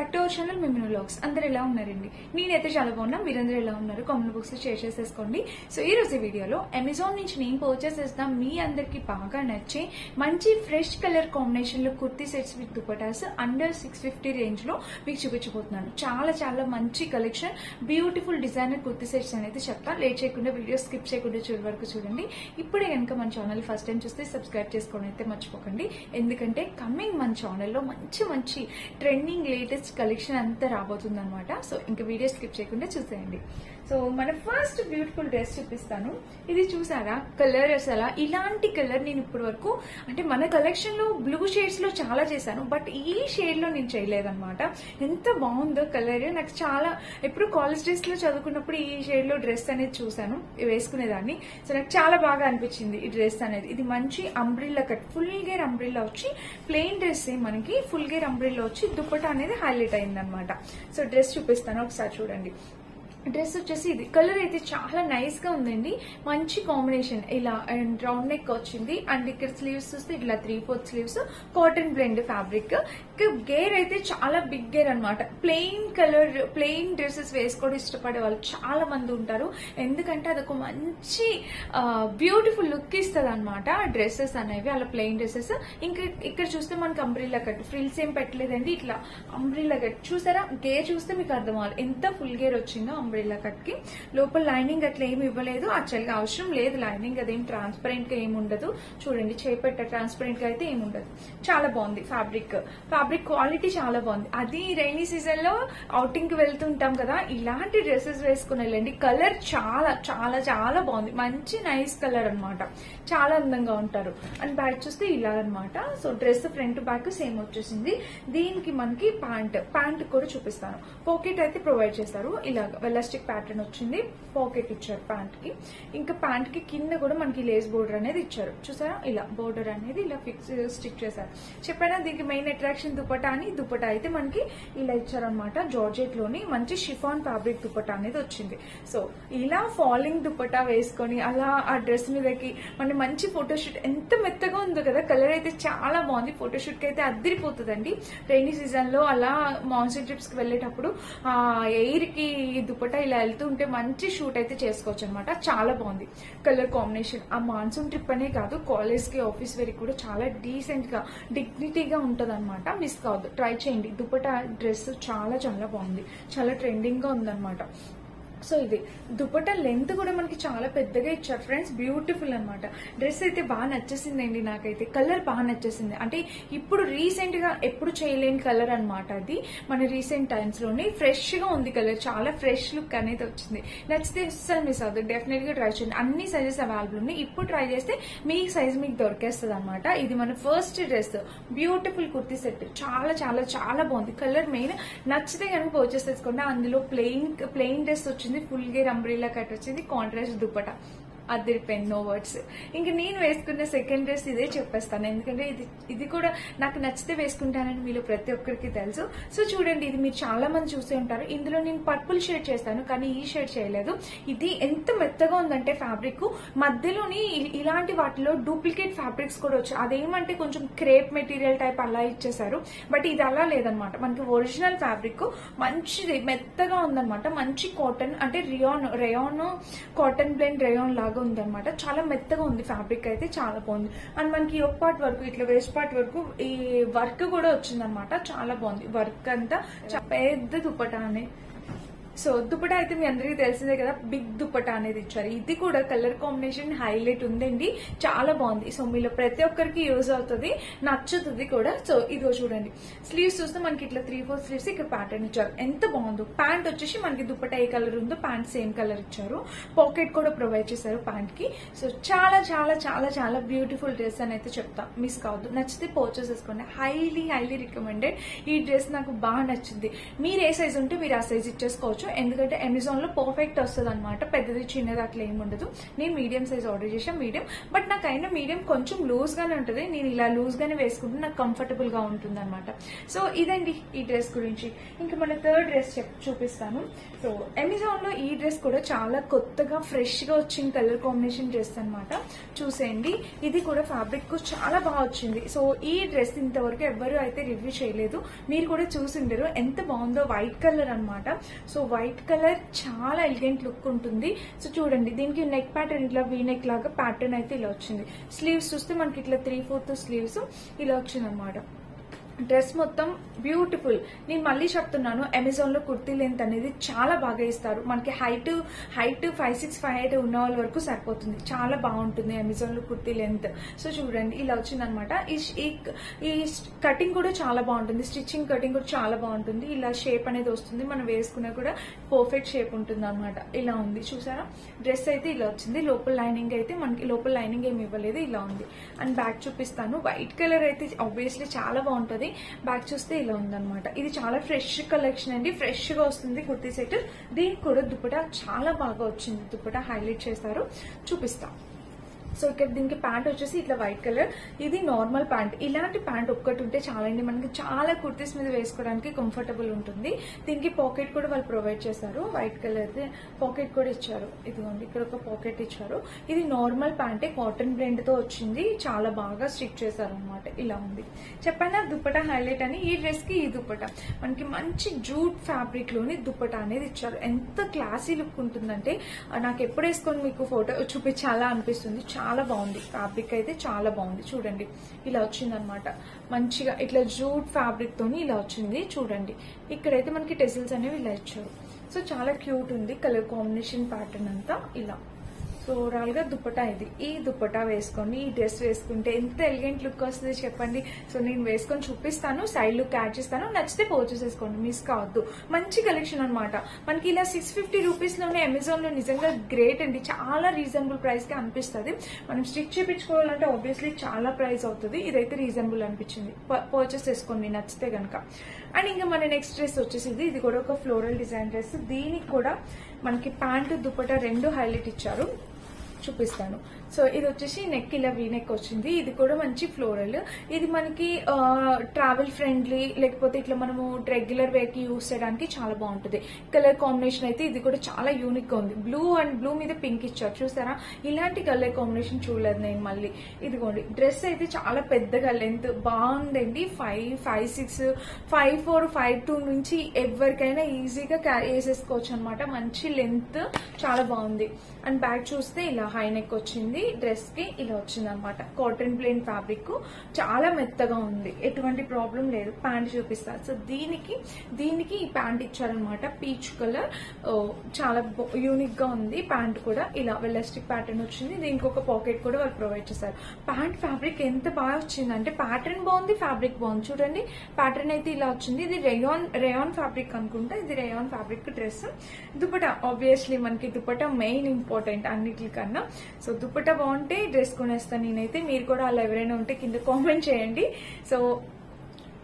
Back to our channel మిమినో vlogs. అందరు ఎలా ఉన్నారండి? నేనైతే చాలా బాగున్నా. మీరందరూ ఎలా ఉన్నారు? కామెంట్ బాక్స్ లో షేర్ చేసేసుకోండి. సో ఈ రోజు వీడియోలో అమెజాన్ నుంచి నేను పర్చేస్ చేసిన మీ అందరికి బాగా నచ్చే మంచి ఫ్రెష్ కలర్ కాంబినేషన్ లో kurti sets with dupattas under 650 range లో మీకు చూపించబోతున్నాను. చాలా చాలా మంచి collection, beautiful designer kurti sets అనేది చెప్తా. లేట్ చేయకుండా వీడియో స్కిప్ చేయకుండా చివరి వరకు చూడండి. ఇప్పుడే కనుక మన ఛానల్ ఫస్ట్ టైం చూస్తే సబ్స్క్రైబ్ చేసుకోవడం అయితే మర్చిపోకండి. ఎందుకంటే కమింగ్ మన ఛానల్లో మంచి మంచి ట్రెండింగ్ లేటెస్ట్ కలెక్షన్ అంతా రాబోతుంది అనమాట. సో ఇంకా వీడియో స్కిప్ చేయకుండా చూసేయండి. సో మన ఫస్ట్ బ్యూటిఫుల్ డ్రెస్ చూపిస్తాను. ఇది చూసారా కలర్? అసలు ఇలాంటి కలర్ నేను ఇప్పటి వరకు అంటే మన కలెక్షన్ లో బ్లూ షేడ్స్ లో చాలా చేశాను, బట్ ఈ షేడ్ లో నేను చేయలేదన్నమాట. ఎంత బాగుందో కలర్. నాకు చాలా ఎప్పుడు కాలేజ్ డేస్ లో చదువుకున్నప్పుడు ఈ షేడ్ లో డ్రెస్ అనేది చూసాను, వేసుకునేదాన్ని. సో నాకు చాలా బాగా అనిపించింది ఈ డ్రెస్ అనేది. ఇది మంచి umbrella cut, full gear umbrella వచ్చి ప్లెయిన్ డ్రెస్ మనకి ఫుల్ గేర్ అంబ్రిల్లా వచ్చి దుపట్టా అనేది హైలైట్ అయింది అనమాట. సో డ్రెస్ చూపిస్తాను, ఒకసారి చూడండి. డ్రెస్ వచ్చేసి ఇది కలర్ అయితే చాలా నైస్ గా ఉందండి. మంచి కాంబినేషన్. ఇలా రౌండ్ నెక్ వచ్చింది అండ్ ఇక్కడ స్లీవ్స్ చూస్తే ఇట్లా 3/4 sleeves, cotton blend fabric. Gear అయితే చాలా బిగ్ గేర్ అనమాట. ప్లెయిన్ కలర్, ప్లెయిన్ డ్రెస్సెస్ వేసుకోవడం ఇష్టపడే వాళ్ళు చాలా మంది ఉంటారు. ఎందుకంటే అదొక మంచి బ్యూటిఫుల్ లుక్ ఇస్తుంది అనమాట డ్రెస్సెస్ అనేవి, అలా ప్లెయిన్ డ్రెస్సెస్. ఇంకా ఇక్కడ చూస్తే మనకి అంబ్రిల్లా కట్, ఫ్రిల్స్ ఏం పెట్టలేదండి, ఇట్లా అంబ్రిల్లా కట్. చూసారా గేర్ చూస్తే మీకు అర్థం అవ్వాలి ఎంత ఫుల్ గేర్ వచ్చిందో అంబ్రిల్లా కట్ కి. లోపల లైనింగ్ అట్లా ఏమి ఇవ్వలేదు, యాక్చువల్గా అవసరం లేదు లైనింగ్, అదేం ట్రాన్స్పరెంట్ గా ఏమి ఉండదు. చూడండి చేపట్ట ట్రాన్స్పరెంట్ గా అయితే ఏమి ఉండదు. చాలా బాగుంది ఫ్యాబ్రిక్ క్వాలిటీ చాలా బాగుంది. అది రైనీ సీజన్ లో అవుటింగ్ కి వెళ్తుంటాం కదా, ఇలాంటి డ్రెస్సెస్ వేసుకుని వెళ్ళండి. కలర్ చాలా చాలా చాలా బాగుంది, మంచి నైస్ కలర్ అనమాట. చాలా అందంగా ఉంటారు. అండ్ బ్యాక్ చూస్తే ఇలా అనమాట. So dress front back same వచ్చేసింది. దీనికి మనకి ప్యాంట్ కూడా చూపిస్తాను. పాకెట్ అయితే ప్రొవైడ్ చేస్తారు. ఇలాగ ఎలాస్టిక్ ప్యాటర్న్ వచ్చింది, పాకెట్ ఇచ్చారు ప్యాంట్ కి. ఇంకా ప్యాంట్ కి కింద కూడా మనకి లేస్ బోర్డర్ అనేది ఇచ్చారు. చూసారా ఇలా బోర్డర్ అనేది ఇలా ఫిక్స్ స్టిక్ చేశారు. చెప్పారా దీనికి మెయిన్ అట్రాక్షన్ దుపట్టా అని. దుపట్టా అయితే మనకి ఇలా ఇచ్చారనమాట. జార్జెట్ లోని మంచి షిఫాన్ ఫ్యాబ్రిక్ దుపట్టా అనేది వచ్చింది. సో ఇలా ఫాలింగ్ దుపట్టా వేసుకొని అలా ఆ డ్రెస్ మీదకి మన మంచి ఫోటోషూట్, ఎంత మెత్తగా ఉందో కదా. కలర్ అయితే చాలా బాగుంది. ఫోటోషూట్ కి అయితే అద్దరిపోతుందండి. రైనీ సీజన్ లో అలా మాన్సూన్ ట్రిప్స్ కి వెళ్ళేటప్పుడు ఆ ఎయిర్ కి దుపట్టా ఇలా వెళ్తూ ఉంటే మంచి షూట్ అయితే చేసుకోవచ్చు అనమాట. చాలా బాగుంది కలర్ కాంబినేషన్. ఆ మాన్సూన్ ట్రిప్ అనే కాదు, కాలేజ్ కి ఆఫీస్ వేర్ కూడా చాలా డీసెంట్ గా డిగ్నిటీగా ఉంటది అనమాట. మిస్ కావద్దు, ట్రై చేయండి. దుపట్టా డ్రెస్ చాలా చాలా బాగుంది, చాలా ట్రెండింగ్ గా ఉందన్నమాట. సో ఇది దుపట్టా లెంత్ కూడా మనకి చాలా పెద్దగా ఇచ్చారు ఫ్రెండ్స్. బ్యూటిఫుల్ అనమాట. డ్రెస్ అయితే బాగా నచ్చేసిందండి నాకైతే. కలర్ బాగా నచ్చేసింది. అంటే ఇప్పుడు రీసెంట్ గా ఎప్పుడు చేయలేని కలర్ అనమాట అది. మన రీసెంట్ టైమ్స్ లోనే ఫ్రెష్ గా ఉంది కలర్. చాలా ఫ్రెష్ లుక్ అనేది వచ్చింది. నచ్చితే అస్సలు మిస్ అవుతుంది. డెఫినెట్ గా ట్రై చేయండి. అన్ని సైజెస్ అవైలబుల్ ఉన్నాయి. ఇప్పుడు ట్రై చేస్తే మీ సైజ్ మీకు దొరికేస్తుంది అనమాట. ఇది మన first dress, beautiful kurti set. చాలా చాలా చాలా బాగుంది. కలర్ మెయిన్ నచ్చితే కనుక పర్చేస్ చేసుకోండి. అందులో ప్లెయిన్ డ్రెస్ వచ్చింది, ఫుల్ గేర్ అంబ్రిల్లా కట్ వచ్చింది, కాంట్రాస్ట్ దుపట్టా. అదిరిపోయింది, నో వర్డ్స్. ఇంకా నేను వేసుకున్న సెకండ్ డ్రెస్ ఇదే చెప్పేస్తాను, ఎందుకంటే ఇది కూడా నాకు నచ్చితే వేసుకుంటానని మీలో ప్రతి ఒక్కరికి తెలుసు. సో చూడండి, ఇది మీరు చాలా మంది చూసే ఉంటారు. ఇందులో నేను పర్పుల్ షేడ్ చేస్తాను, కానీ ఈ షేడ్ చేయలేదు. ఇది ఎంత మెత్తగా ఉందంటే ఫ్యాబ్రిక్, మధ్యలోని ఇలాంటి వాటిలో డూప్లికేట్ ఫ్యాబ్రిక్స్ కూడా వచ్చాయి. అదేమంటే కొంచెం క్రేప్ మెటీరియల్ టైప్ అలా ఇచ్చేసారు, బట్ ఇది అలా లేదనమాట. మనకి ఒరిజినల్ ఫ్యాబ్రిక్ మంచిది, మెత్తగా ఉందనమాట. మంచి కాటన్ అంటే రేయాన్ కాటన్ బ్లెండ్ రేయాన్ లాగా ఉందన్నమాట. చాలా మెత్తగా ఉంది ఫ్యాబ్రిక్ అయితే, చాలా బాగుంది. అండ్ మనకి ఒక పార్ట్ వరకు ఇట్లా వేస్ట్ పార్ట్ వరకు ఈ వర్క్ కూడా వచ్చిందనమాట. చాలా బాగుంది వర్క్ అంతా. పెద్ద దుపట్టా అనేది. సో దుపట్టా అయితే మీ అందరికీ తెలిసిందే కదా, బిగ్ దుపట్టా అనేది ఇచ్చారు. ఇది కూడా కలర్ కాంబినేషన్ హైలైట్ ఉందండి, చాలా బాగుంది. సో మీలో ప్రతి ఒక్కరికి యూజ్ అవుతుంది, నచ్చుతుంది కూడా. సో ఇదిగో చూడండి, స్లీవ్స్ చూస్తే మనకి ఇట్లా 3/4 స్లీవ్స్ ఇక్కడ ప్యాటర్న్ ఇచ్చారు. ఎంత బాగుందో. ప్యాంట్ వచ్చేసి మనకి దుపట్టా ఏ కలర్ ఉందో ప్యాంట్ సేమ్ కలర్ ఇచ్చారు. పాకెట్ కూడా ప్రొవైడ్ చేశారు ప్యాంట్ కి. సో చాలా చాలా చాలా చాలా బ్యూటిఫుల్ డ్రెస్ అని అయితే చెప్తా, మిస్ కావద్దు. నచ్చితే పర్చేస్ చేసుకోండి. Highly highly recommended. ఈ డ్రెస్ నాకు బాగా నచ్చింది. మీరు ఏ సైజ్ ఉంటే మీరు ఆ సైజ్ ఇచ్చేసుకోవచ్చు. చేసుకోవచ్చు. ఎందుకంటే అమెజాన్ లో పర్ఫెక్ట్ వస్తుంది అనమాట, పెద్దది చిన్నది అట్లా ఏమి ఉండదు. నేను మీడియం సైజ్ ఆర్డర్ చేసాను, మీడియం. బట్ నాకు అయినా మీడియం కొంచెం లూజ్ గానే ఉంటుంది. నేను ఇలా లూజ్ గానే వేసుకుంటే నాకు కంఫర్టబుల్ గా ఉంటుంది అనమాట. సో ఇదండి ఈ డ్రెస్ గురించి. ఇంకా మన థర్డ్ డ్రెస్ చూపిస్తాను. సో అమెజాన్ లో ఈ డ్రెస్ కూడా చాలా కొత్తగా ఫ్రెష్ గా వచ్చిన కలర్ కాంబినేషన్ డ్రెస్ అనమాట. చూసేయండి, ఇది కూడా ఫ్యాబ్రిక్ చాలా బాగా వచ్చింది. సో ఈ డ్రెస్ ఇంతవరకు ఎవరు అయితే రివ్యూ చేయలేదు, మీరు కూడా చూసిండరు. ఎంత బాగుందో, వైట్ కలర్ అనమాట. సో వైట్ కలర్ చాలా ఎలిగెంట్ లుక్ ఉంటుంది. సో చూడండి, దీనికి నెక్ ప్యాటర్న్ ఇట్లా వీ నెక్ లాగా ప్యాటర్న్ అయితే ఇలా వచ్చింది. స్లీవ్స్ చూస్తే మనకి ఇట్లా 3/4 స్లీవ్స్ ఇలా వచ్చింది అనమాట. డ్రెస్ మొత్తం బ్యూటిఫుల్. నేను మళ్ళీ చెప్తున్నాను, అమెజాన్ లో కుర్తీ లెంత్ అనేది చాలా బాగా ఇస్తారు. మనకి హైట్ 5'6" ఉన్న వాళ్ళ వరకు సరిపోతుంది. చాలా బాగుంటుంది అమెజాన్ లో కుర్తీ లెంత్. సో చూడండి, ఇలా వచ్చింది అనమాట. ఈ కటింగ్ కూడా చాలా బాగుంటుంది, స్టిచ్చింగ్ కటింగ్ కూడా చాలా బాగుంటుంది. ఇలా షేప్ అనేది వస్తుంది, మనం వేసుకున్నా కూడా పర్ఫెక్ట్ షేప్ ఉంటుంది అనమాట. ఇలా ఉంది చూసారా, డ్రెస్ అయితే ఇలా వచ్చింది. లోపల లైనింగ్ అయితే మనకి లోపల లైనింగ్ ఏమి ఇవ్వలేదు, ఇలా ఉంది. అండ్ బ్యాక్ చూపిస్తాను. వైట్ కలర్ అయితే ఆబ్వియస్లీ చాలా బాగుంటుంది. బ్యాక్ చూస్తే ఇలా ఉందన్నమాట. ఇది చాలా ఫ్రెష్ కలెక్షన్ అండి, ఫ్రెష్ గా వస్తుంది కుర్తీ సెట్. దీనికి కూడా దుపట్టా చాలా బాగా వచ్చింది, దుపట్టా హైలైట్ చేస్తారు, చూపిస్తాం. సో ఇక్కడ దీనికి ప్యాంట్ వచ్చేసి ఇట్లా వైట్ కలర్, ఇది నార్మల్ ప్యాంట్. ఇలాంటి ప్యాంట్ ఒక్కటి ఉంటే చాలండి, మనకి చాలా కుర్తీస్ మీద వేసుకోవడానికి కంఫర్టబుల్ ఉంటుంది. దీనికి పాకెట్ కూడా వాళ్ళు ప్రొవైడ్ చేశారు, వైట్ కలర్ పాకెట్ కూడా ఇచ్చారు. ఇదిగోండి, ఇక్కడ ఒక పాకెట్ ఇచ్చారు. ఇది నార్మల్ ప్యాంటే, కాటన్ బ్లెండ్ తో వచ్చింది, చాలా బాగా స్టిచ్ చేశారు అనమాట. ఇలా ఉంది. చెప్పాను దుపట్టా హైలైట్ అని. ఈ డ్రెస్ కి ఈ దుపట్టా మనకి మంచి జూట్ ఫ్యాబ్రిక్ లోని దుపట్టా అనేది ఇచ్చారు. ఎంత క్లాసీ లుక్ ఉంటుందంటే నాకు ఎప్పుడు వేసుకొని మీకు ఫోటో చూపించాలా అనిపిస్తుంది. చాలా బాగుంది, ఫ్యాబ్రిక్ అయితే చాలా బాగుంది. చూడండి, ఇలా వచ్చింది అనమాట. మంచిగా ఇట్లా జూట్ ఫ్యాబ్రిక్ తోని ఇలా వచ్చింది. చూడండి, ఇక్కడైతే మనకి టెసిల్స్ అనేవి ఇలా ఇచ్చారు. సో చాలా క్యూట్ ఉంది కలర్ కాంబినేషన్ ప్యాటర్న్ అంతా ఇలా. సో ఓవరాల్ గా దుపట్టా ఇది. ఈ దుపట్టా వేసుకొని ఈ డ్రెస్ వేసుకుంటే ఎంత ఎలిగెంట్ లుక్ వస్తుంది చెప్పండి. సో నేను వేసుకొని చూపిస్తాను, సైడ్ లుక్ యాడ్ చేస్తాను. నచ్చితే పర్చేస్ చేసుకోండి, మిస్ కావద్దు. మంచి కలెక్షన్ అనమాట. మనకి ఇలా 650 రూపీస్ లోనే అమెజాన్ లో నిజంగా గ్రేట్ అండి. చాలా రీజనబుల్ ప్రైస్ కి అనిపిస్తుంది. మనం స్టిచ్ చేయించుకోవాలంటే ఆబ్వియస్లీ చాలా ప్రైస్ అవుతుంది. ఇదైతే రీజనబుల్ అనిపించింది, పర్చేస్ చేసుకోండి నచ్చితే గనక. అండ్ ఇంకా మన నెక్స్ట్ డ్రెస్ వచ్చేసి ఇది కూడా ఒక ఫ్లోరల్ డిజైన్ డ్రెస్. దీనికి కూడా మనకి ప్యాంటు దుపట్టా రెండు హైలైట్ ఇచ్చారు, చూపిస్తాను. సో ఇది వచ్చేసి నెక్ ఇలా వీ నెక్ వచ్చింది. ఇది కూడా మంచి ఫ్లోరల్. ఇది మనకి ట్రావెల్ ఫ్రెండ్లీ, లేకపోతే ఇట్లా మనము రెగ్యులర్ వేకి యూస్ చేయడానికి చాలా బాగుంటుంది. కలర్ కాంబినేషన్ అయితే ఇది కూడా చాలా యూనిక్ గా ఉంది. బ్లూ అండ్ బ్లూ మీద పింక్ ఇచ్చారు, చూసారా. ఇలాంటి కలర్ కాంబినేషన్ చూడలేదు నేను మళ్ళీ. ఇదిగోండి, డ్రెస్ అయితే చాలా పెద్దగా లెంత్ బాగుందండి. 5'6", 5'4", 5'2" నుంచి ఎవరికైనా ఈజీగా క్యారీ చేసేసుకోవచ్చు అనమాట. మంచి లెంత్, చాలా బాగుంది. అండ్ బ్యాక్ చూస్తే ఇలా హై నెక్ వచ్చింది. డ్రెస్ కి ఇలా వచ్చింది అనమాట. కాటన్ ప్లెయిన్ ఫ్యాబ్రిక్, చాలా మెత్తగా ఉంది, ఎటువంటి ప్రాబ్లం లేదు. ప్యాంట్ చూపిస్తారు. సో దీనికి ఈ ప్యాంట్ ఇచ్చారనమాట, పీచ్ కలర్. చాలా యూనిక్ గా ఉంది. ప్యాంట్ కూడా ఇలా వెలాస్టిక్ ప్యాటర్న్ వచ్చింది. దీనికి ఒక పాకెట్ కూడా వాళ్ళు ప్రొవైడ్ చేశారు. ప్యాంట్ ఫ్యాబ్రిక్ ఎంత బాగా వచ్చింది అంటే, ప్యాటర్న్ బాగుంది, ఫ్యాబ్రిక్ బాగుంది. చూడండి, ప్యాటర్న్ అయితే ఇలా వచ్చింది. ఇది రేయాన్ ఫ్యాబ్రిక్ అనుకుంటా. ఇది rayon fabric dress. Dupatta obviously మనకి దుపట్టా మెయిన్ ఇంపార్టెంట్ అన్నిటికన్నా. సో దుపట్టా బాగుంటే డ్రెస్ కొనేస్తాను నేనైతే. మీరు కూడా అలా ఎవరైనా ఉంటే కింద కామెంట్ చేయండి. సో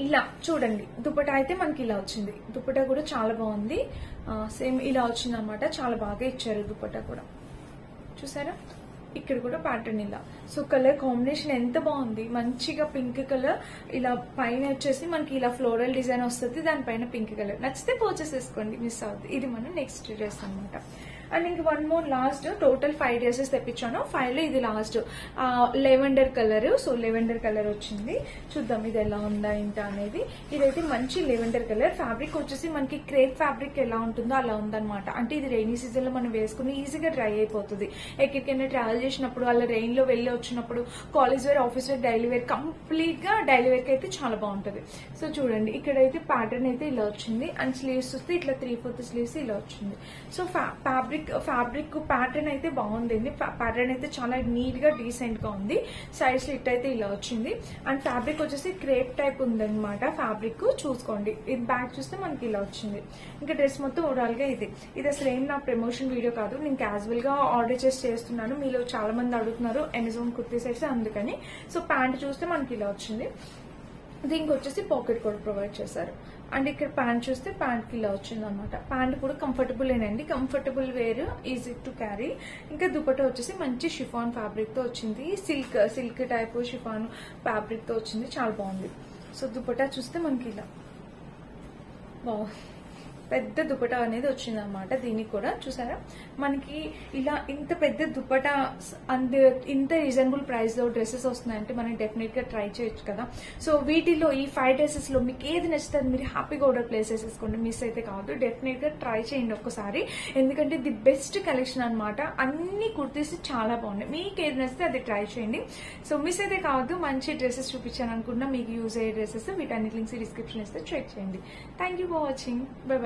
ఇలా చూడండి, దుపట్టా అయితే మనకి ఇలా వచ్చింది. దుపట్టా కూడా చాలా బాగుంది, సేమ్ ఇలా వచ్చింది అనమాట. చాలా బాగా ఇచ్చారు దుపట్టా కూడా, చూసారా. ఇక్కడ కూడా ప్యాటర్న్ ఇలా. సో కలర్ కాంబినేషన్ ఎంత బాగుంది, మంచిగా పింక్ కలర్. ఇలా పైన వచ్చేసి మనకి ఇలా ఫ్లోరల్ డిజైన్ వస్తుంది, దానిపైన పింక్ కలర్. నచ్చితే పర్చేస్ చేసుకోండి, మిస్ అవుతుంది. ఇది మన నెక్స్ట్ డ్రెస్ అనమాట. అండ్ ఇంక one more last. Total 5 dresses తెప్పించాను. 5 లో ఇది last, lavender colour. So lavender colour వచ్చింది. చూద్దాం ఇది ఎలా ఉందా ఏంటా అనేది. ఇదైతే మంచి లెవెండర్ కలర్. ఫ్యాబ్రిక్ వచ్చేసి మనకి క్రేప్ ఫ్యాబ్రిక్ ఎలా ఉంటుందో అలా ఉందన్నమాట. అంటే ఇది రైనీ సీజన్ లో మనం వేసుకుని ఈజీగా డ్రై అయిపోతుంది. ఎక్కడికైనా ట్రావెల్ చేసినప్పుడు, అలా రెయిన్ లో వెళ్ళి వచ్చినప్పుడు, college wear, office wear, daily wear, complete గా డైలీ వేర్ కి అయితే చాలా బాగుంటుంది. సో చూడండి, ఇక్కడైతే ప్యాటర్న్ అయితే ఇలా వచ్చింది. అండ్ స్లీవ్స్ చూస్తే ఇట్లా 3/4 స్లీవ్స్ ఇలా వచ్చింది. సో ఫ్యాబ్రిక్ ప్యాటర్న్ అయితే బాగుందండి. ప్యాటర్న్ అయితే చాలా నీట్ గా డీసెంట్ గా ఉంది. సైడ్ స్లిట్ అయితే ఇలా వచ్చింది. అండ్ ఫ్యాబ్రిక్ వచ్చేసి క్రేప్ టైప్ ఉందన్నమాట. ఫ్యాబ్రిక్ చూసుకోండి. ఇది బ్యాక్ చూస్తే మనకి ఇలా వచ్చింది. ఇంకా డ్రెస్ మొత్తం ఓవరాల్ గా ఇది అసలు ఏం నా ప్రమోషన్ వీడియో కాదు, నేను క్యాజువల్ గా ఆర్డర్ చేస్తున్నాను. మీలో చాలా మంది అడుగుతున్నారు అమెజాన్ కుర్తీ సెట్స్, అందుకని. సో ప్యాంట్ చూస్తే మనకి ఇలా వచ్చింది. దీనికి వచ్చేసి పాకెట్ కూడా ప్రొవైడ్ చేశారు. అండ్ ఇక్కడ ప్యాంట్ చూస్తే ప్యాంట్ కి ఇలా వచ్చింది అనమాట. ప్యాంట్ కూడా కంఫర్టబుల్ ఏనండి, comfortable wear, easy to carry. ఇంకా దుపట్టా వచ్చేసి మంచి షిఫాన్ ఫ్యాబ్రిక్ తో వచ్చింది, సిల్క్ టైప్ షిఫాన్ ఫ్యాబ్రిక్ తో వచ్చింది, చాలా బాగుంది. సో దుపట్టా చూస్తే మనకి ఇలా పెద్ద దుపట్టా అనేది వచ్చింది అనమాట. దీనికి కూడా చూసారా మనకి ఇలా ఇంత పెద్ద దుపట్టా ఇంత రీజనబుల్ ప్రైస్ లో డ్రెస్సెస్ వస్తున్నాయంటే మనం డెఫినెట్ గా ట్రై చేయొచ్చు కదా. సో వీటిలో ఈ 5 డ్రెస్సెస్ లో మీకు ఏది నచ్చుతుంది మీరు హ్యాపీగా ఆర్డర్ ప్లేస్ చేసేసుకోండి, మిస్ అయితే కావద్దు. డెఫినెట్ గా ట్రై చేయండి ఒక్కసారి, ఎందుకంటే ది బెస్ట్ కలెక్షన్ అనమాట. అన్ని కుర్తీస్ చాలా బాగున్నాయి, మీకు ఏది నచ్చితే అది ట్రై చేయండి. సో మిస్ అయితే కావద్దు. మంచి డ్రెస్సెస్ చూపించాను అనుకున్నా, మీకు యూజ్ అయ్యే డ్రెస్సెస్ వీటన్నిటి లింక్స్ డిస్క్రిప్షన్ ఇస్తే చెక్ చేయండి. Thank you for watching. By by.